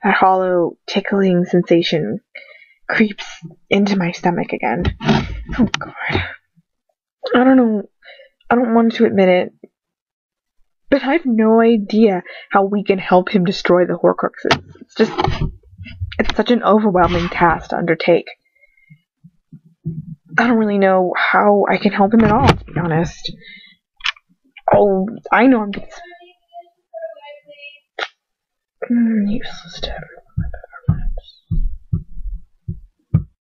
That hollow, tickling sensation creeps into my stomach again. Oh, God. I don't know. I don't want to admit it, but I have no idea how we can help him destroy the Horcruxes. It's such an overwhelming task to undertake. I don't really know how I can help him at all, to be honest. Oh, I know I'm just useless to everyone.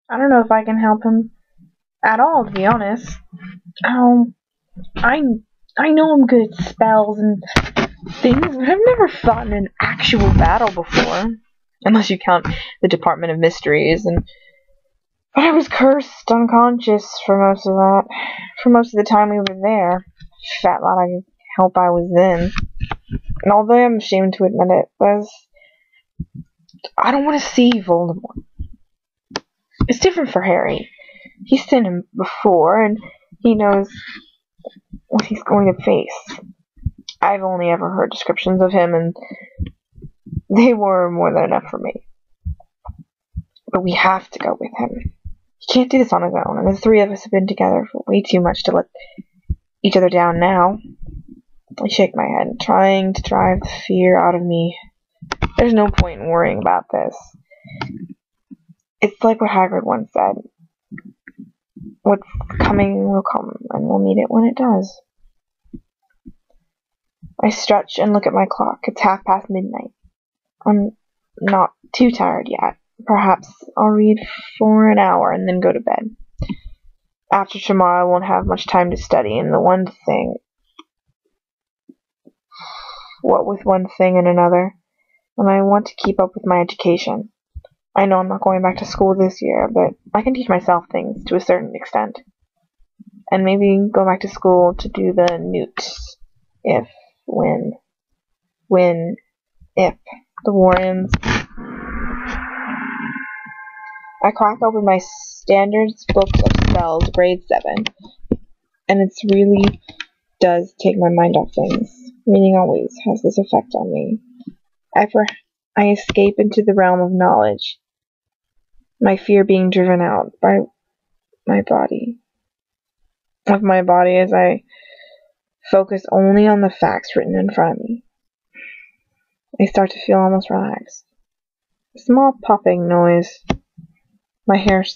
I don't know if I can help him at all, to be honest. I know I'm good at spells and things, but I've never fought in an actual battle before. Unless you count the Department of Mysteries, but I was cursed unconscious for most of that. For most of the time we were there. Fat lot of help I was in. And although I'm ashamed to admit it, I don't want to see Voldemort. It's different for Harry. He's seen him before, and he knows what he's going to face. I've only ever heard descriptions of him, and they were more than enough for me. But we have to go with him. He can't do this on his own, and the three of us have been together for way too much to let each other down now. I shake my head, trying to drive the fear out of me. There's no point in worrying about this. It's like what Hagrid once said. What's coming will come, and we'll meet it when it does. I stretch and look at my clock. It's midnight. I'm not too tired yet. Perhaps I'll read for an hour and then go to bed. After tomorrow I won't have much time to study, and what with one thing and another, and I want to keep up with my education. I know I'm not going back to school this year, but I can teach myself things to a certain extent. And maybe go back to school to do the newts, if the war ends. I crack open my standards books of spells, grade 7, and it really does take my mind off things. Reading always has this effect on me. I escape into the realm of knowledge, my fear being driven out by my body as I focus only on the facts written in front of me. I start to feel almost relaxed. A small popping noise. My head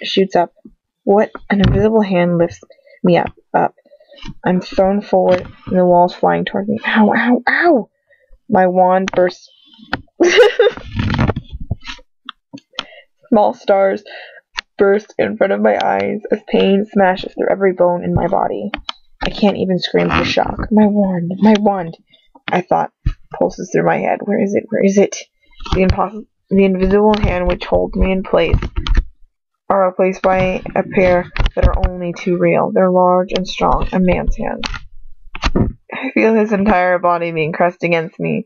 shoots up. What? An invisible hand lifts me up. I'm thrown forward, and the wall's flying toward me. Ow, ow, ow! My wand bursts. Small stars burst in front of my eyes as pain smashes through every bone in my body. I can't even scream for shock. My wand, I thought, pulses through my head. Where is it? The invisible hand which holds me in place are replaced by a pair that are only too real. They're large and strong, a man's hands. I feel his entire body being pressed against me,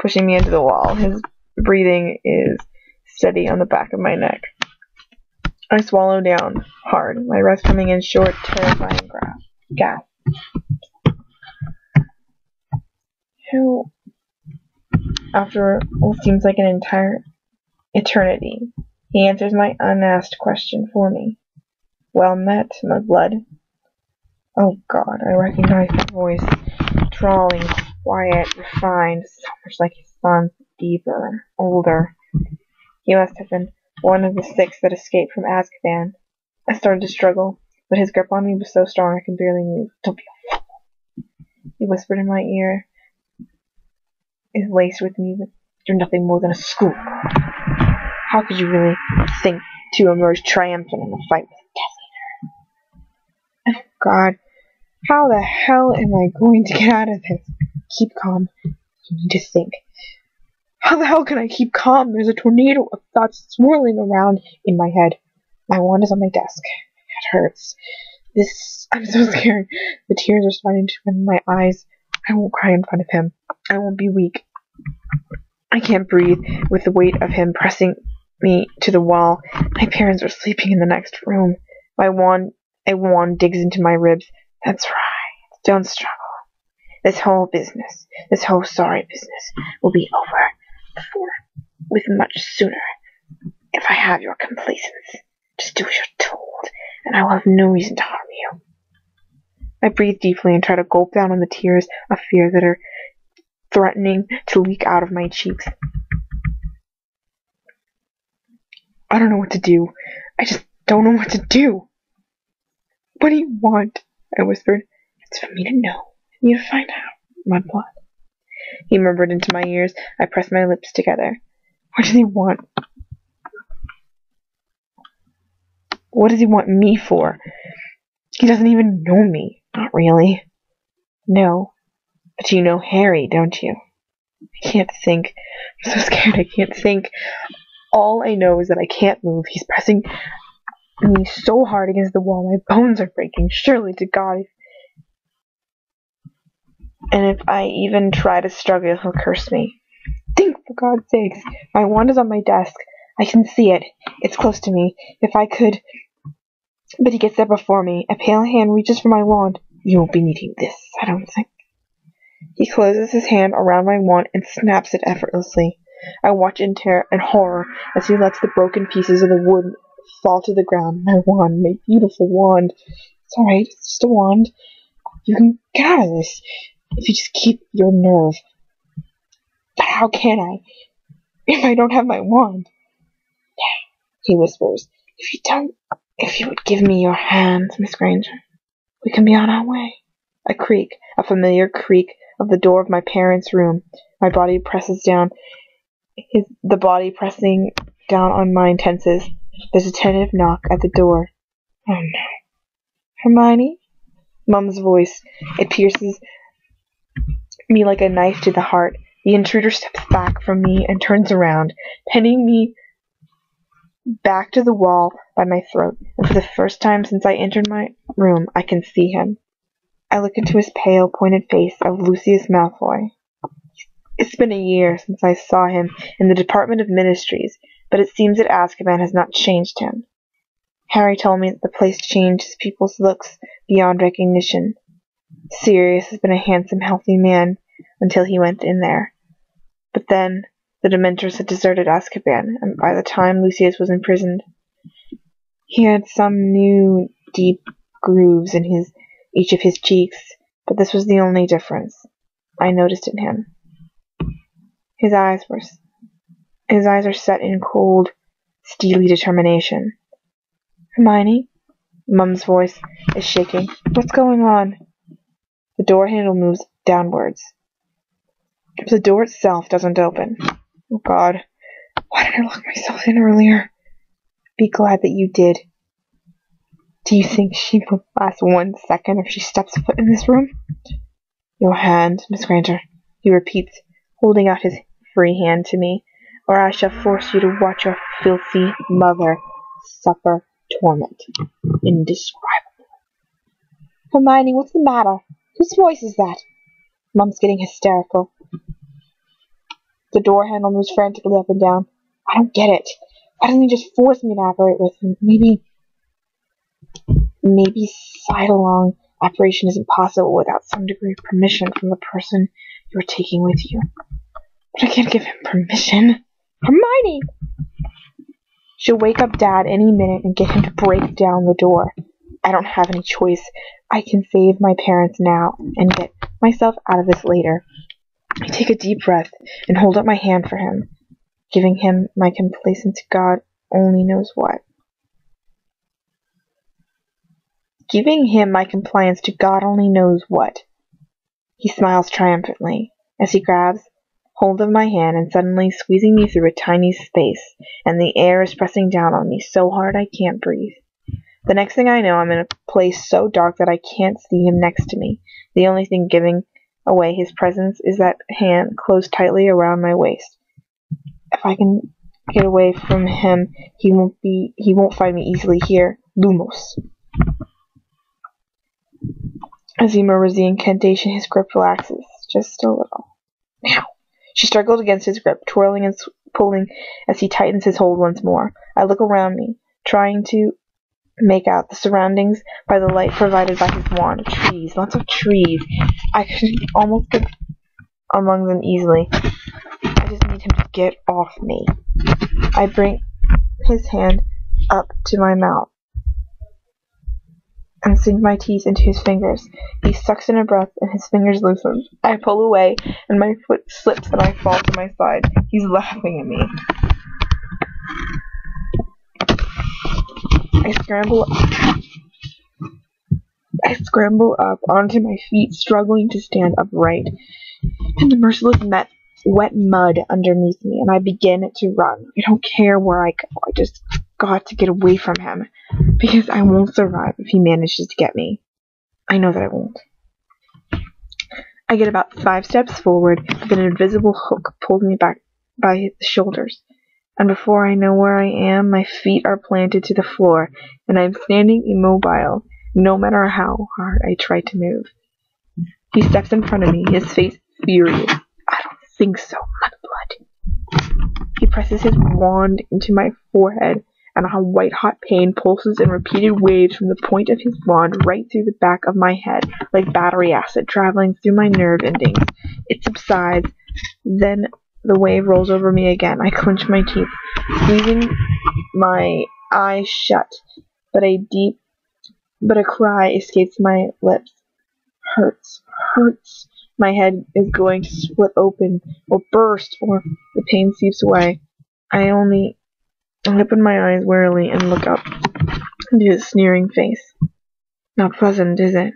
pushing me into the wall. His breathing is steady on the back of my neck. I swallow down hard, my breath coming in short, terrifying gasp. After what seems like an entire eternity, he answers my unasked question for me. Well met, my blood. Oh God, I recognize that voice. Drawling, quiet, refined, so much like his son, deeper, older. He must have been one of the 6 that escaped from Azkaban. I started to struggle, but his grip on me was so strong I could barely move. Don't be a fool. He whispered in my ear. Is laced with me that you're nothing more than a school. How could you really think to emerge triumphant in a fight with a Death Eater? Oh God, how the hell am I going to get out of this? Keep calm. You need to think. How the hell can I keep calm? There's a tornado of thoughts swirling around in my head. My wand is on my desk. My head hurts. I'm so scared. The tears are starting to run in my eyes. I won't cry in front of him. I won't be weak. I can't breathe with the weight of him pressing me to the wall. My parents are sleeping in the next room. A wand digs into my ribs. That's right. Don't struggle. This whole sorry business will be over. before, with much sooner. If I have your complaisance, just do as you're told, and I will have no reason to harm you. I breathe deeply and try to gulp down on the tears of fear that are threatening to leak out of my cheeks. I don't know what to do. I just don't know what to do. What do you want? I whispered. It's for me to know, and you to find out, Mudblood. He murmured into my ears. I pressed my lips together. What does he want? What does he want me for? He doesn't even know me. Not really. No. But you know Harry, don't you? I can't think. I'm so scared I can't think. All I know is that I can't move. He's pressing me so hard against the wall. My bones are breaking. Surely to God. And if I even try to struggle, he'll curse me. Think, for God's sakes. My wand is on my desk. I can see it. It's close to me. If I could... But he gets there before me. A pale hand reaches for my wand. You won't be needing this, I don't think. He closes his hand around my wand and snaps it effortlessly. I watch in terror and horror as he lets the broken pieces of the wood fall to the ground. My wand, my beautiful wand. It's alright, it's just a wand. You can get out of this if you just keep your nerve. But how can I if I don't have my wand? Yeah, he whispers. If you would give me your hands, Miss Granger, we can be on our way. A creak, a familiar creak of the door of my parents' room. My body presses down. The body pressing down on mine tenses. There's a tentative knock at the door. Oh no. Hermione? Mum's voice. It pierces me like a knife to the heart. The intruder steps back from me and turns around, pinning me back to the wall by my throat. And for the first time since I entered my room, I can see him. I look into his pale, pointed face of Lucius Malfoy. It's been a year since I saw him in the Department of Ministries, but it seems that Azkaban has not changed him. Harry told me that the place changes people's looks beyond recognition. Sirius has been a handsome, healthy man until he went in there. But then the Dementors had deserted Azkaban, and by the time Lucius was imprisoned, he had some new, deep grooves in each of his cheeks, but this was the only difference I noticed in him. His eyes are set in cold, steely determination. Hermione? Mum's voice is shaking. What's going on? The door handle moves downwards. But the door itself doesn't open. Oh God, why did I lock myself in earlier? Be glad that you did. Do you think she will last 1 second if she steps foot in this room? Your hand, Miss Granger, he repeats, holding out his free hand to me, or I shall force you to watch your filthy mother suffer torment. Indescribable. Hermione, what's the matter? Whose voice is that? Mum's getting hysterical. The door handle moves frantically up and down. I don't get it. Why doesn't he just force me to operate with him? Maybe side-along operation isn't possible without some degree of permission from the person you're taking with you. But I can't give him permission. Hermione! She'll wake up Dad any minute and get him to break down the door. I don't have any choice. I can save my parents now and get myself out of this later. I take a deep breath and hold up my hand for him, giving him my complaisance to God only knows what. Giving him my compliance to God only knows what. He smiles triumphantly as he grabs hold of my hand and suddenly squeezing me through a tiny space, and the air is pressing down on me so hard I can't breathe. The next thing I know, I'm in a place so dark that I can't see him next to me. The only thing giving away his presence is that hand closed tightly around my waist. If I can get away from him, he won't find me easily here. Lumos. As he murmurs the incantation, his grip relaxes just a little. Now. She struggled against his grip, twirling and pulling as he tightens his hold once more. I look around me, trying to make out the surroundings by the light provided by his wand. Trees, lots of trees. I could almost get among them easily. I just need command him to get off me. I bring his hand up to my mouth and sink my teeth into his fingers. He sucks in a breath and his fingers loosen. I pull away and my foot slips and I fall to my side. He's laughing at me. I scramble up onto my feet, struggling to stand upright. And the merciless wet mud underneath me, and I begin to run. I don't care where I go. I just got to get away from him, because I won't survive if he manages to get me. I know that I won't. I get about 5 steps forward, but an invisible hook pulled me back by the shoulders. And before I know where I am, my feet are planted to the floor, and I'm standing immobile, no matter how hard I try to move. He steps in front of me, his face furious. I don't think so, Mudblood. He presses his wand into my forehead, and a white-hot pain pulses in repeated waves from the point of his wand right through the back of my head, like battery acid traveling through my nerve endings. It subsides, then the wave rolls over me again. I clench my teeth, squeezing my eyes shut, but a cry escapes my lips. Hurts. My head is going to split open, or burst, or the pain seeps away. I open my eyes wearily and look up into his sneering face. Not pleasant, is it?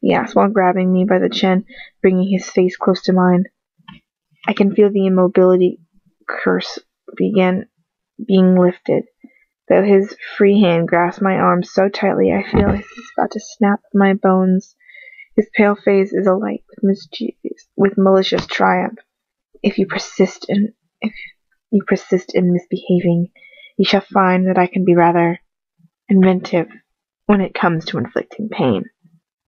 He asks while grabbing me by the chin, bringing his face close to mine. I can feel the immobility curse begin being lifted, though his free hand grasps my arm so tightly I feel he's about to snap my bones. His pale face is alight with malicious triumph. If you persist in misbehaving, you shall find that I can be rather inventive when it comes to inflicting pain.